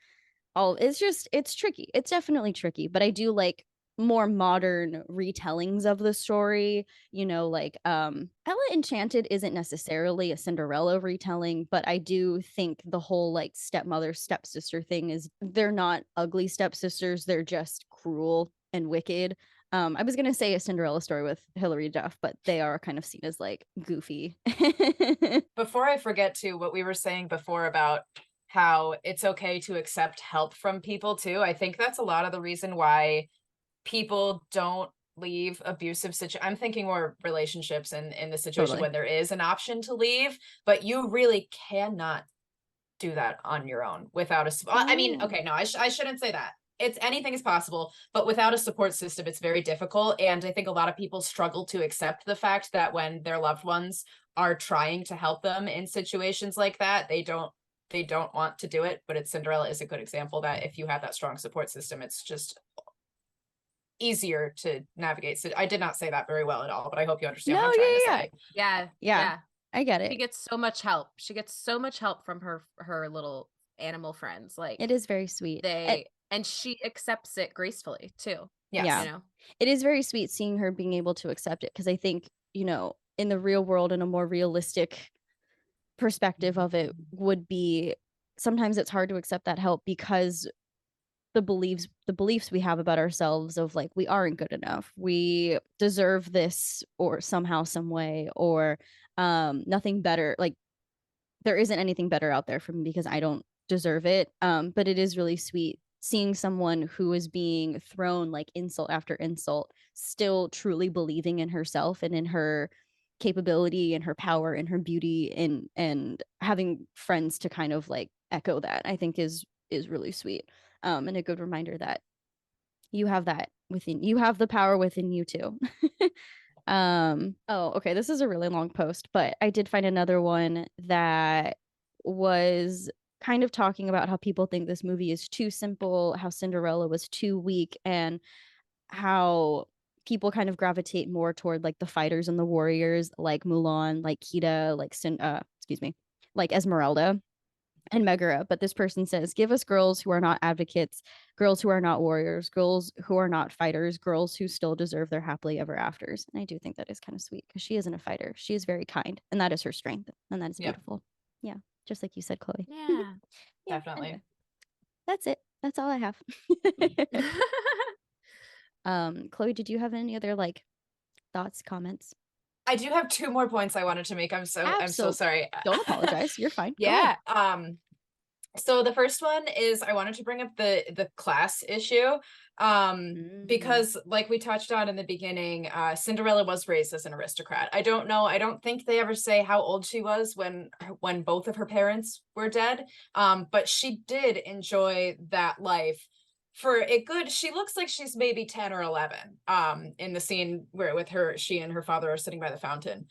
it's tricky. It's definitely tricky, but I do like more modern retellings of the story. You know, like Ella Enchanted isn't necessarily a Cinderella retelling, but I do think the whole like stepmother stepsister thing is, they're not ugly stepsisters, they're just cruel and wicked. I was gonna say a Cinderella story with Hilary Duff, but they are kind of seen as like goofy. Before I forget to, what we were saying before about how it's okay to accept help from people too, I think that's a lot of the reason why people don't leave abusive I'm thinking more relationships and in the situation Totally. when there is an option to leave, but you really cannot do that on your own without I mean, okay, no, I shouldn't say that. It's anything is possible, but without a support system, it's very difficult. And I think a lot of people struggle to accept the fact that when their loved ones are trying to help them in situations like that, they don't want to do it. But Cinderella is a good example that if you have that strong support system, it's just easier to navigate. So I did not say that very well at all, but I hope you understand what I'm trying to say. Yeah. I get it. She gets so much help. She gets so much help from her little animal friends. Like, it is very sweet. And she accepts it gracefully too. Yes. Yeah. You know, it is very sweet seeing her being able to accept it, because I think, you know, in the real world, in a more realistic perspective of it, would be sometimes it's hard to accept that help because the beliefs we have about ourselves, of like, we aren't good enough, we deserve this, or somehow, some way, or nothing better, like there isn't anything better out there for me because I don't deserve it. But it is really sweet seeing someone who is being thrown like insult after insult, still truly believing in herself and in her capability and her power and her beauty, and having friends to kind of like echo that, I think is really sweet. And a good reminder that you have that within you, have the power within you too. Oh, okay, this is a really long post, but I did find another one that was kind of talking about how people think this movie is too simple, how Cinderella was too weak, and how people kind of gravitate more toward like the fighters and the warriors, like Mulan, like Kida, like like Esmeralda and Megara. But this person says, give us girls who are not advocates, girls who are not warriors, girls who are not fighters, girls who still deserve their happily ever afters. And I do think that is kind of sweet, because she isn't a fighter. She is very kind, and that is her strength, and that is beautiful. Yeah, just like you said, Chloe. yeah, Definitely. Anyway, that's it. That's all I have. Chloe, did you have any other like thoughts, comments? I do have two more points I wanted to make. I'm so sorry. Don't apologize. You're fine. Yeah. So the first one is I wanted to bring up the class issue. Because like we touched on in the beginning, Cinderella was raised as an aristocrat. I don't think they ever say how old she was when both of her parents were dead. But she did enjoy that life for a good, she looks like she's maybe 10 or 11 in the scene where she and her father are sitting by the fountain.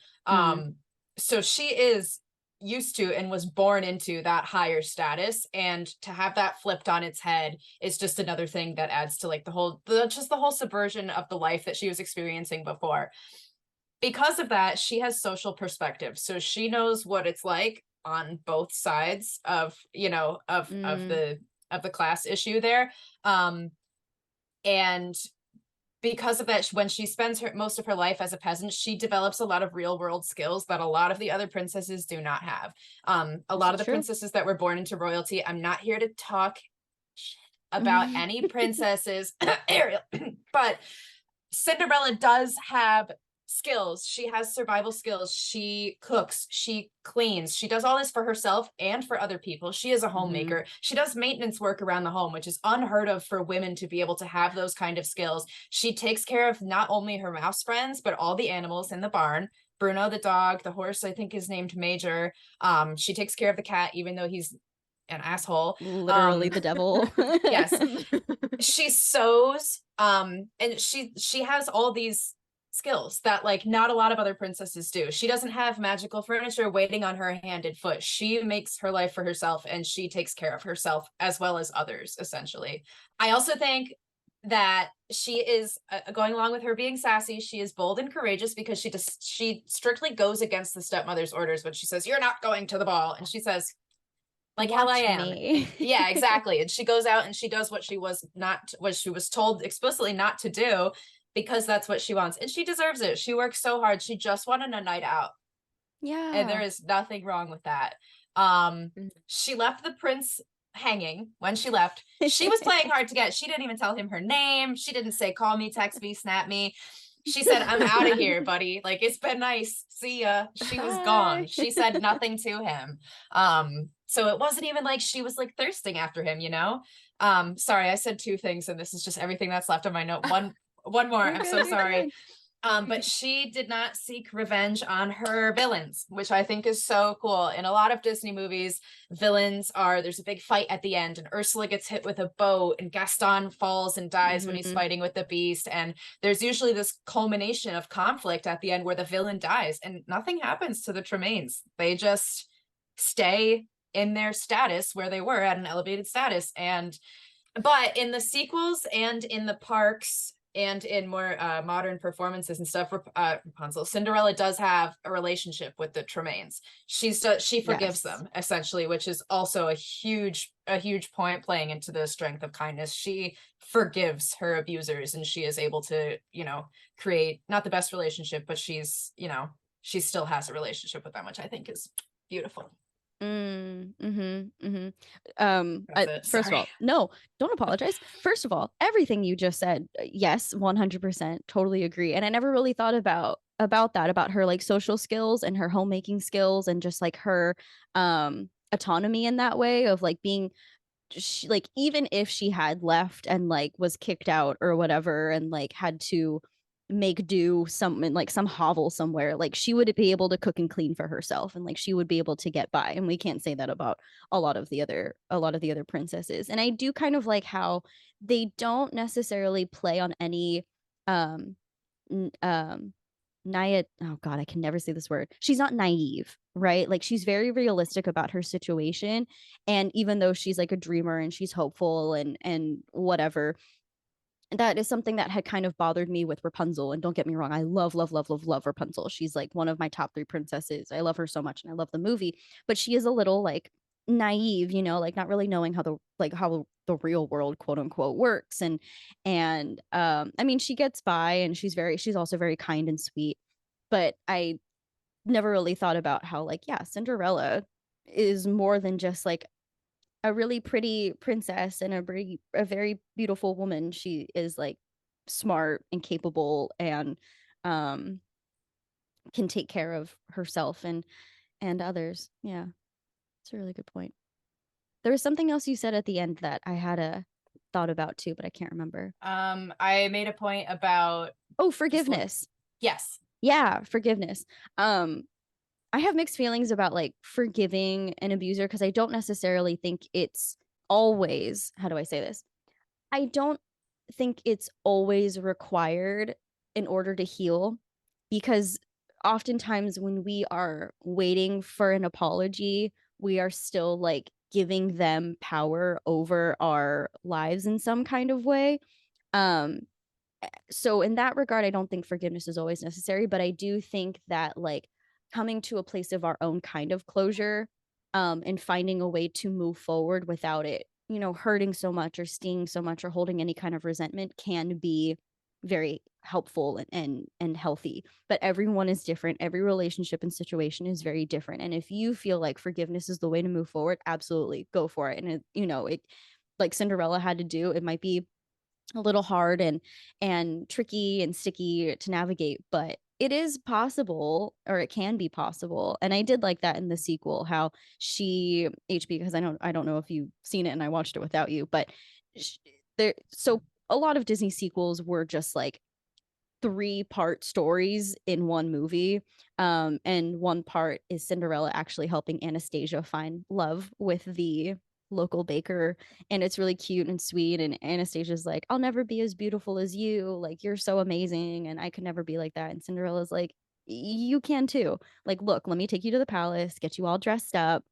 So she is used to and was born into that higher status, and to have that flipped on its head is just another thing that adds to like the whole subversion of the life that she was experiencing before. Because of that, she has social perspective, so she knows what it's like on both sides of, you know, of the class issue there. And because of that, when she spends most of her life as a peasant, she develops a lot of real world skills that a lot of the other princesses do not have. A lot of the princesses that were born into royalty, I'm not here to talk shit about any princesses, Ariel, but Cinderella does have skills. She has survival skills. She cooks, she cleans, she does all this for herself and for other people. She is a homemaker. She does maintenance work around the home, which is unheard of for women to be able to have those kind of skills. She takes care of not only her mouse friends, but all the animals in the barn. Bruno the dog, the horse I think is named Major. She takes care of the cat, even though he's an asshole, literally the devil. Yes. She sews, and she has all these skills that like not a lot of other princesses do. She doesn't have magical furniture waiting on her hand and foot. She makes her life for herself, and she takes care of herself as well as others, essentially. I also think that she is, going along with her being sassy, she is bold and courageous because she strictly goes against the stepmother's orders when she says, "You're not going to the ball," and she says, like, hell I am. Yeah, exactly. And she goes out and she does what she was told explicitly not to do, because that's what she wants, and she deserves it. She works so hard. She just wanted a night out. Yeah. And there is nothing wrong with that. She left the prince hanging when she left. She was playing hard to get. She didn't even tell him her name. She didn't say, call me, text me, snap me. She said, I'm out of here, buddy. Like, it's been nice. See ya. She was gone. She said nothing to him. So it wasn't even like she was like thirsting after him, you know? Sorry, I said two things, and this is just everything that's left on my note. One more. I'm so sorry. But she did not seek revenge on her villains, which I think is so cool. In a lot of Disney movies, there's a big fight at the end, and Ursula gets hit with a boat, and Gaston falls and dies when he's fighting with the beast. And there's usually this culmination of conflict at the end where the villain dies, and nothing happens to the Tremaines. They just stay in their status where they were, at an elevated status. But in the sequels and in the parks and in more modern performances and stuff, Rapunzel, Cinderella does have a relationship with the Tremaines. She forgives them, essentially, which is also a huge point playing into the strength of kindness. She forgives her abusers, and she is able to, you know, create not the best relationship, but she still has a relationship with them, which I think is beautiful. First of all, no, don't apologize. First of all, everything you just said, yes, 100%, totally agree. And I never really thought about her like social skills and her homemaking skills, and just like her autonomy in that way of like being, like, even if she had left and like was kicked out or whatever, and like had to make do something like some hovel somewhere, like she would be able to cook and clean for herself, and like she would be able to get by. And we can't say that about a lot of the other princesses. And I do kind of like how they don't necessarily play on any oh god, I can never say this word. She's not naive, right? Like, she's very realistic about her situation. And even though she's like a dreamer and she's hopeful and whatever, that is something that had kind of bothered me with Rapunzel. And don't get me wrong, I love Rapunzel. She's like one of my top 3 princesses. I love her so much, and I love the movie. But she is a little like naive, you know, like not really knowing how the real world, quote unquote, works. And I mean, she gets by, and she's also very kind and sweet. But I never really thought about how, like, yeah, Cinderella is more than just like a really pretty princess and a very beautiful woman. She is like smart and capable, and can take care of herself and others. Yeah, it's a really good point. There was something else you said at the end that I had a thought about too, but I can't remember. I made a point about forgiveness. Yes. Yeah, forgiveness. I have mixed feelings about like forgiving an abuser, because I don't necessarily think it's always, how do I say this? I don't think it's always required in order to heal, because oftentimes when we are waiting for an apology, we are still like giving them power over our lives in some kind of way. Um, so in that regard, I don't think forgiveness is always necessary, but I do think that like coming to a place of our own kind of closure, and finding a way to move forward without it, hurting so much or stinging so much or holding any kind of resentment can be very helpful and healthy. But everyone is different. Every relationship and situation is very different. And if you feel like forgiveness is the way to move forward, absolutely go for it. And it like Cinderella had to do, it might be a little hard and tricky and sticky to navigate, but it is possible, or it can be possible. And I did like that in the sequel, how because I don't know if you've seen it and I watched it without you, but so a lot of Disney sequels were just like 3-part stories in one movie. And one part is Cinderella actually helping Anastasia find love with the local baker, and it's really cute and sweet, and Anastasia's like, I'll never be as beautiful as you, like you're so amazing and I could never be like that. And Cinderella's like, you can too, like, look, let me take you to the palace, get you all dressed up,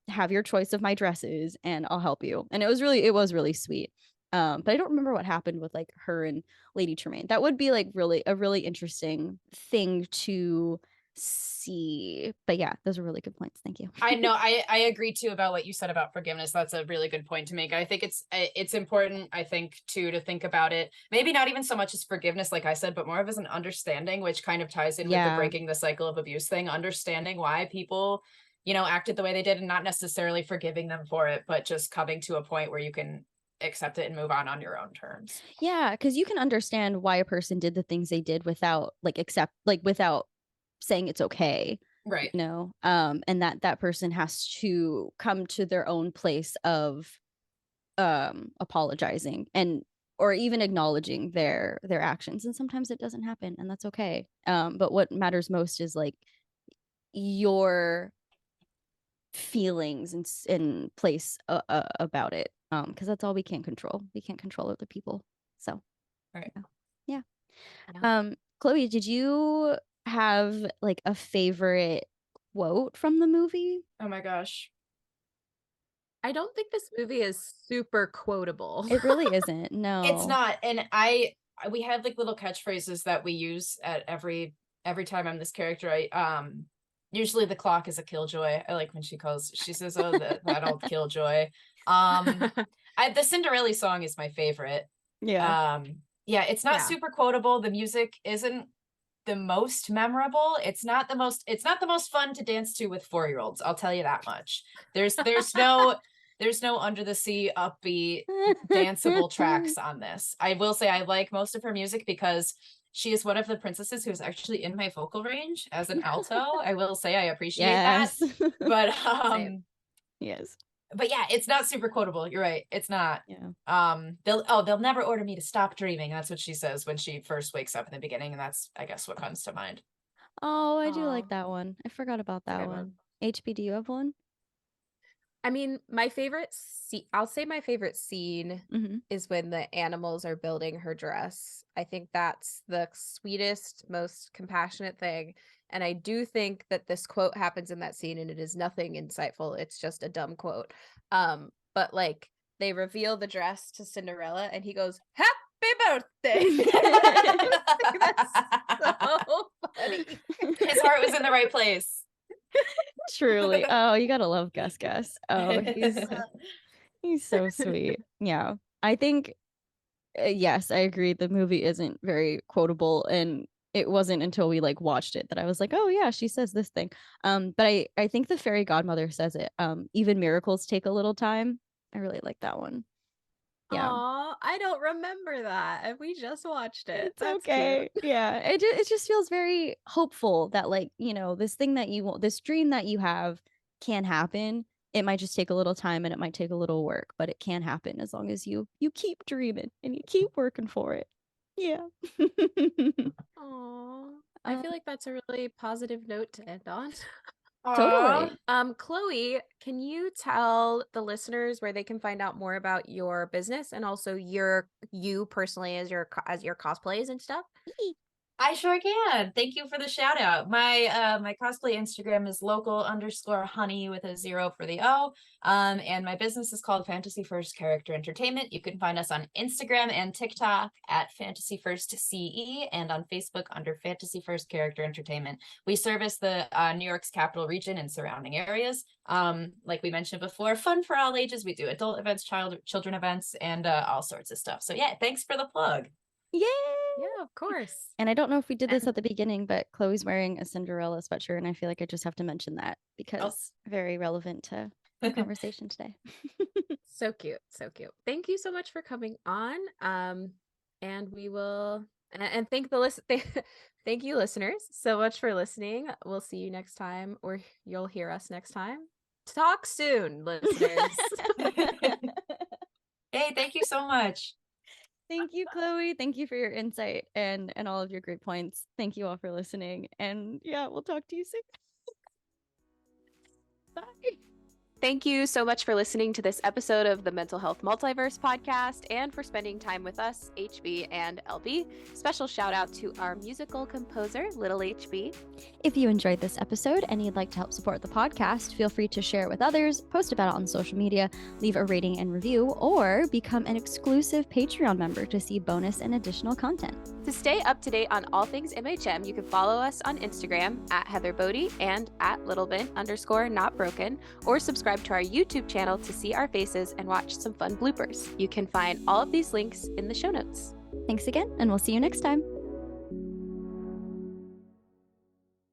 have your choice of my dresses, and I'll help you. And it was really sweet. But I don't remember what happened with like her and Lady Tremaine. That would be like really a really interesting thing to see. But yeah, those are really good points. Thank you. I know. I agree too about what you said about forgiveness. That's a really good point to make. I think it's important, I think, too, to think about it. Maybe not even so much as forgiveness, like I said, but more of as an understanding, which kind of ties in with the breaking the cycle of abuse thing, understanding why people, acted the way they did and not necessarily forgiving them for it, but just coming to a point where you can accept it and move on your own terms. Yeah, because you can understand why a person did the things they did without without saying it's okay, right? And that person has to come to their own place of apologizing and or even acknowledging their actions. And sometimes it doesn't happen, and that's okay. But what matters most is like your feelings and place about it, because that's all we can't control. We can't control other people. So right. Yeah. Chloe, did you have like a favorite quote from the movie? Oh my gosh, I don't think this movie is super quotable. It really isn't. No, it's not. And we have like little catchphrases that we use at every time I'm this character. Usually the clock is a killjoy. I like when she says, oh, that old killjoy. The Cinderelly song is my favorite. Yeah. Yeah, it's not super quotable. The music isn't the most memorable. It's not the most fun to dance to with 4-year-olds. I'll tell you that much. There's no under the sea upbeat danceable tracks on this. I will say I like most of her music because she is one of the princesses who's actually in my vocal range as an alto. I will say I appreciate that. But yes. But yeah, it's not super quotable. You're right. It's not. Yeah. They'll never order me to stop dreaming. That's what she says when she first wakes up in the beginning, and that's, I guess, what comes to mind. Oh, I do like that one. I forgot about that one. HB, do you have one? I mean, my favorite I'll say my favorite scene is when the animals are building her dress. I think that's the sweetest, most compassionate thing. And I do think that this quote happens in that scene, and it is nothing insightful. It's just a dumb quote. But like they reveal the dress to Cinderella and he goes, "Happy birthday." That's so funny. His heart was in the right place. Truly. Oh, you gotta love Gus. Oh, he's so sweet. Yeah. I think yes, I agree. The movie isn't very quotable, and it wasn't until we like watched it that I was like, oh yeah, she says this thing. But I think the fairy godmother says it. Even miracles take a little time. I really like that one. Yeah. Aw, I don't remember that. We just watched it. It's That's okay. cute. Yeah. It just feels very hopeful that like, this thing that you want, this dream that you have can happen. It might just take a little time and it might take a little work, but it can happen as long as you keep dreaming and you keep working for it. Yeah. Aw. I feel like that's a really positive note to end on. Totally. Chloe, can you tell the listeners where they can find out more about your business and also you personally as your cosplays and stuff? I sure can. Thank you for the shout out. My cosplay Instagram is local_honey with a 0 for the O. And my business is called Fantasy First Character Entertainment. You can find us on Instagram and TikTok at Fantasy First CE and on Facebook under Fantasy First Character Entertainment. We service the New York's capital region and surrounding areas. Like we mentioned before, fun for all ages. We do adult events, children events, and all sorts of stuff. So yeah, thanks for the plug. Yay! Yeah, of course. And I don't know if we did this at the beginning, but Chloe's wearing a Cinderella sweatshirt, and I feel like I just have to mention that because very relevant to the conversation today. So cute. So cute. Thank you so much for coming on. And we will and thank thank you listeners so much for listening. We'll see you next time, or you'll hear us next time. Talk soon, listeners. Hey, thank you so much. Thank you, Chloe. Thank you for your insight and all of your great points. Thank you all for listening. And yeah, we'll talk to you soon. Bye. Thank you so much for listening to this episode of the Mental Health Multiverse podcast and for spending time with us, HB and LB. Special shout out to our musical composer, Little HB. If you enjoyed this episode and you'd like to help support the podcast, feel free to share it with others, post about it on social media, leave a rating and review, or become an exclusive Patreon member to see bonus and additional content. To stay up to date on all things MHM, you can follow us on Instagram at Heather Bodie and at littlebent_notbroken, or subscribe to our YouTube channel to see our faces and watch some fun bloopers. You can find all of these links in the show notes. Thanks again, and we'll see you next time.